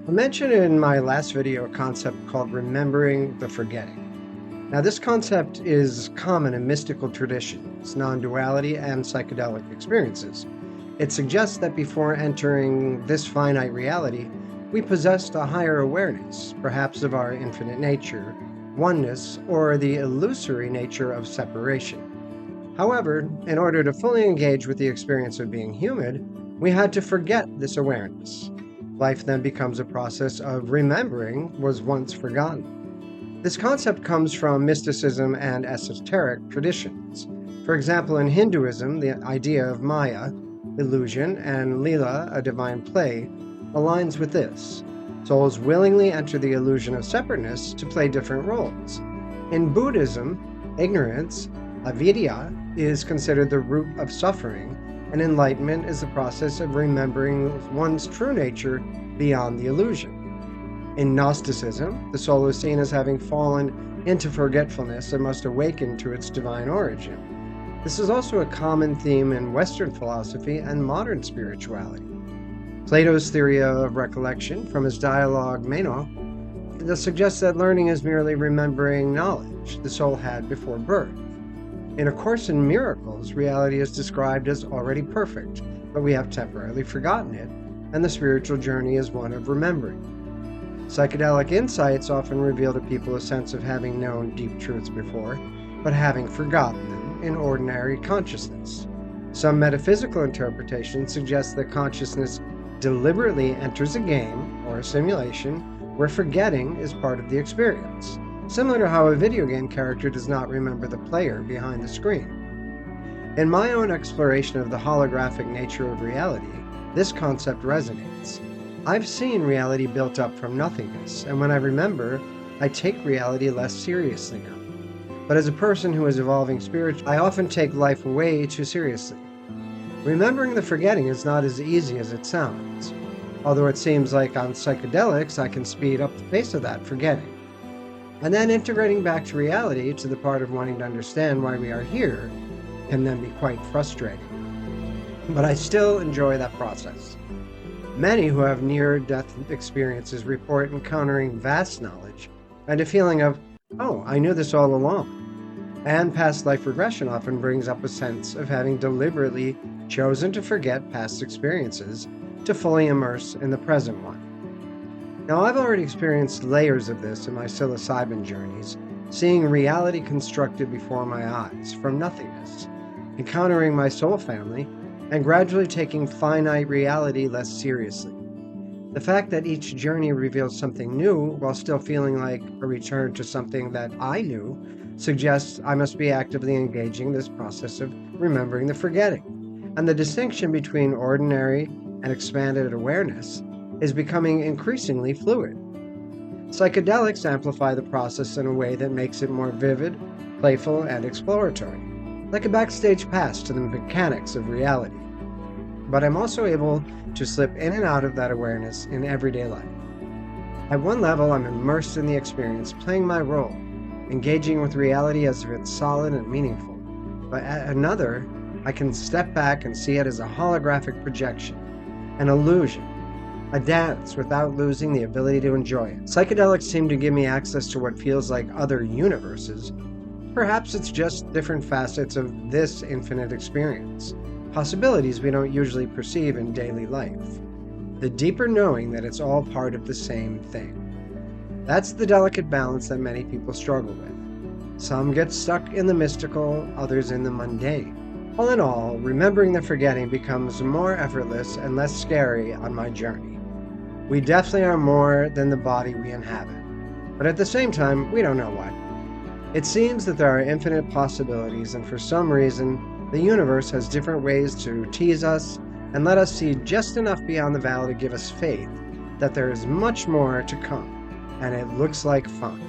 I mentioned in my last video a concept called remembering the forgetting. Now, this concept is common in mystical traditions, non-duality, and psychedelic experiences. It suggests that before entering this finite reality, we possessed a higher awareness, perhaps of our infinite nature, oneness, or the illusory nature of separation. However, in order to fully engage with the experience of being human, we had to forget this awareness. Life then becomes a process of remembering what was once forgotten. This concept comes from mysticism and esoteric traditions. For example, in Hinduism, the idea of Maya, illusion, and Leela, a divine play, aligns with this. Souls willingly enter the illusion of separateness to play different roles. In Buddhism, ignorance, avidya, is considered the root of suffering, and enlightenment is the process of remembering one's true nature beyond the illusion. In Gnosticism, the soul is seen as having fallen into forgetfulness and must awaken to its divine origin. This is also a common theme in Western philosophy and modern spirituality. Plato's theory of recollection, from his dialogue Meno, suggests that learning is merely remembering knowledge the soul had before birth. In A Course in Miracles, reality is described as already perfect, but we have temporarily forgotten it, and the spiritual journey is one of remembering. Psychedelic insights often reveal to people a sense of having known deep truths before, but having forgotten them in ordinary consciousness. Some metaphysical interpretations suggest that consciousness deliberately enters a game or a simulation where forgetting is part of the experience, similar to how a video game character does not remember the player behind the screen. In my own exploration of the holographic nature of reality, this concept resonates. I've seen reality built up from nothingness, and when I remember, I take reality less seriously now. But as a person who is evolving spiritually, I often take life way too seriously. Remembering the forgetting is not as easy as it sounds, although it seems like on psychedelics I can speed up the pace of that forgetting. And then integrating back to reality, to the part of wanting to understand why we are here, can then be quite frustrating. But I still enjoy that process. Many who have near-death experiences report encountering vast knowledge and a feeling of, oh, I knew this all along. And past life regression often brings up a sense of having deliberately chosen to forget past experiences to fully immerse in the present one. Now, I've already experienced layers of this in my psilocybin journeys, seeing reality constructed before my eyes from nothingness, encountering my soul family, and gradually taking finite reality less seriously. The fact that each journey reveals something new while still feeling like a return to something that I knew suggests I must be actively engaging this process of remembering the forgetting. And the distinction between ordinary and expanded awareness is becoming increasingly fluid. Psychedelics amplify the process in a way that makes it more vivid, playful, and exploratory, like a backstage pass to the mechanics of reality. But I'm also able to slip in and out of that awareness in everyday life. At one level, I'm immersed in the experience, playing my role, engaging with reality as if it's solid and meaningful. But at another, I can step back and see it as a holographic projection, an illusion, a dance without losing the ability to enjoy it. Psychedelics seem to give me access to what feels like other universes. Perhaps it's just different facets of this infinite experience, possibilities we don't usually perceive in daily life. The deeper knowing that it's all part of the same thing. That's the delicate balance that many people struggle with. Some get stuck in the mystical, others in the mundane. All in all, remembering the forgetting becomes more effortless and less scary on my journey. We definitely are more than the body we inhabit, but at the same time, we don't know what. It seems that there are infinite possibilities, and for some reason, the universe has different ways to tease us and let us see just enough beyond the veil to give us faith that there is much more to come, and it looks like fun.